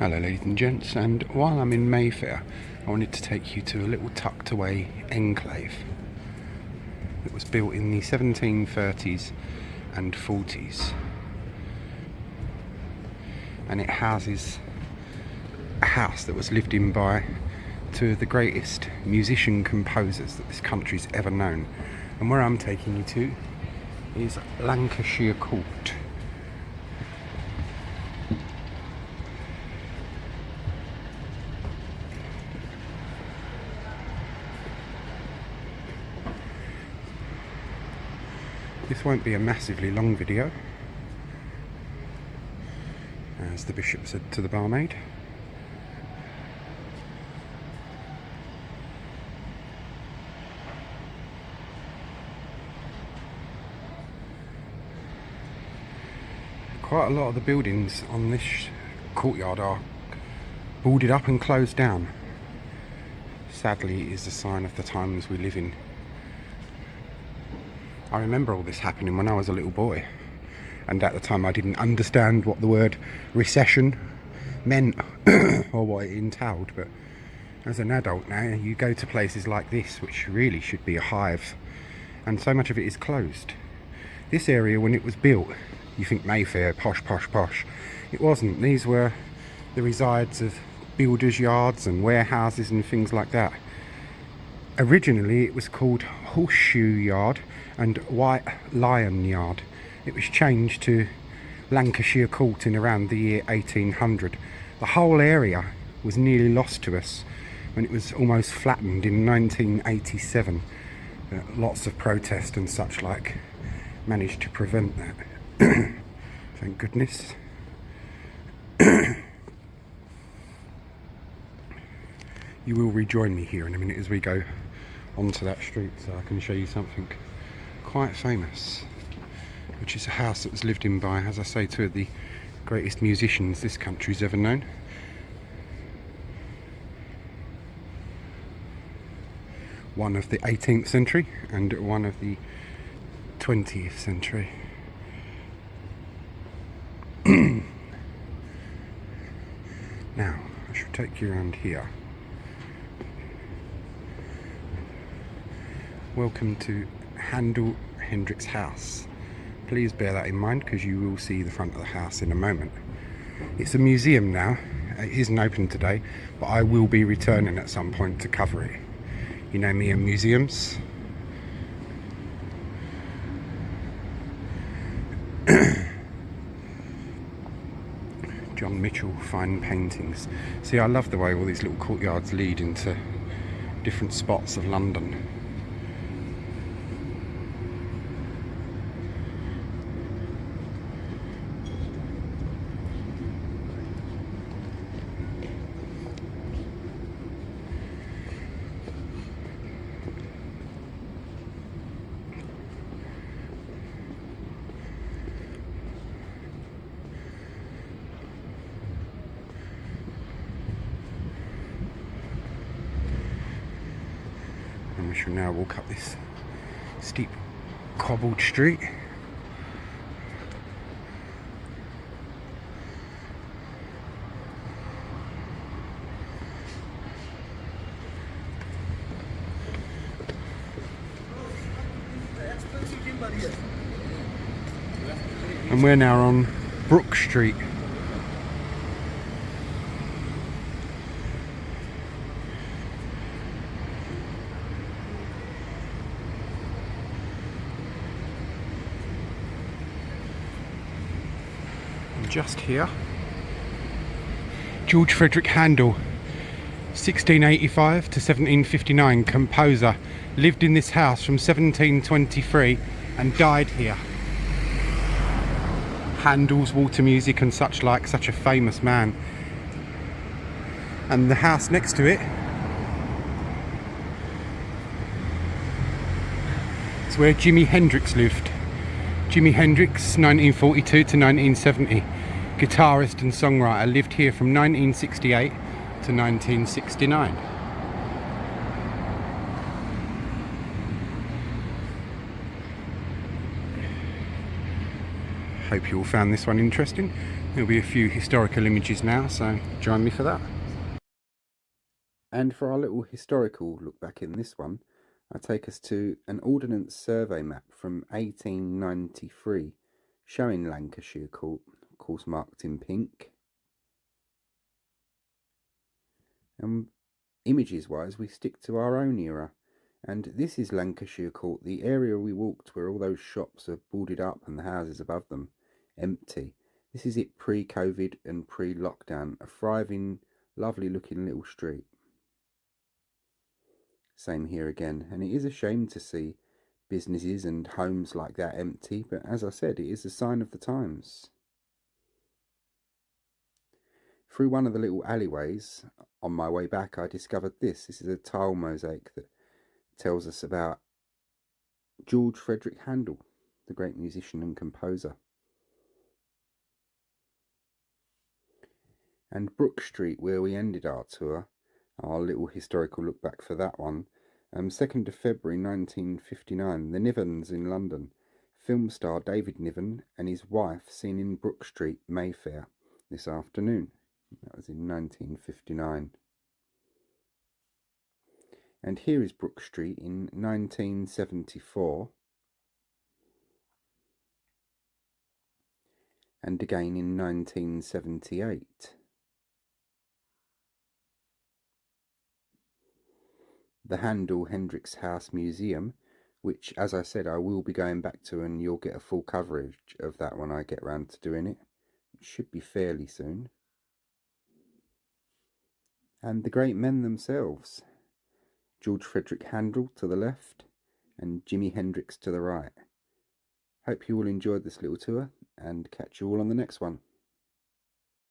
Hello ladies and gents, and while I'm in Mayfair I wanted to take you to a little tucked away enclave that was built in the 1730s and 40s, and it houses a house that was lived in by two of the greatest musician composers that this country's ever known. And where I'm taking you to is Lancashire Court. This won't be a massively long video, as the bishop said to the barmaid. Quite a lot of the buildings on this courtyard are boarded up and closed down. Sadly, it is a sign of the times we live in. I remember all this happening when I was a little boy, and at the time I didn't understand what the word recession meant or what it entailed, but as an adult now you go to places like this, which really should be a hive, and so much of it is closed. This area, when it was built, you think Mayfair, posh, posh, posh. It wasn't. These were the resides of builders' yards and warehouses and things like that. Originally it was called Horseshoe Yard and White Lion Yard. It was changed to Lancashire Court in around the year 1800. The whole area was nearly lost to us when it was almost flattened in 1987. Lots of protest and such like managed to prevent that. Thank goodness. You will rejoin me here in a minute as we go onto that street, so I can show you something quite famous, which is a house that was lived in by, as I say, two of the greatest musicians this country's ever known. One of the 18th century and one of the 20th century. Now, I shall take you around here. Welcome to Handel Hendrix House. Please bear that in mind, because you will see the front of the house in a moment. It's a museum now. It isn't open today, but I will be returning at some point to cover it. You know me and museums. John Mitchell fine paintings. See, I love the way all these little courtyards lead into different spots of London. And we shall now walk up this steep cobbled street. And we're now on Brook Street. Just here, George Frederick Handel, 1685 to 1759, composer, lived in this house from 1723 and died here. Handel's water music and such like, such a famous man. And the house next to it is where Jimi Hendrix lived. Jimi Hendrix, 1942 to 1970. Guitarist and songwriter, lived here from 1968 to 1969. Hope you all found this one interesting. There'll be a few historical images now, so join me for that. And for our little historical look back in this one, I take us to an Ordnance Survey map from 1893 showing Lancashire Court, of course marked in pink. And images wise, we stick to our own era. And this is Lancashire Court, the area we walked where all those shops are boarded up and the houses above them empty. This is it pre-COVID and pre-lockdown, a thriving, lovely looking little street. Same here again, and it is a shame to see businesses and homes like that empty, but as I said, it is a sign of the times. Through one of the little alleyways on my way back, I discovered this. This is a tile mosaic that tells us about George Frederick Handel, the great musician and composer. And Brook Street, where we ended our tour, our little historical look back for that one. 2nd of February 1959, the Nivens in London. Film star David Niven and his wife seen in Brook Street Mayfair this afternoon. That was in 1959. And here is Brook Street in 1974. And again in 1978. The Handel Hendrix House Museum, which, as I said, I will be going back to, and you'll get a full coverage of that when I get round to doing it. It should be fairly soon. And the great men themselves, George Frederick Handel to the left and Jimi Hendrix to the right. Hope you all enjoyed this little tour, and catch you all on the next one.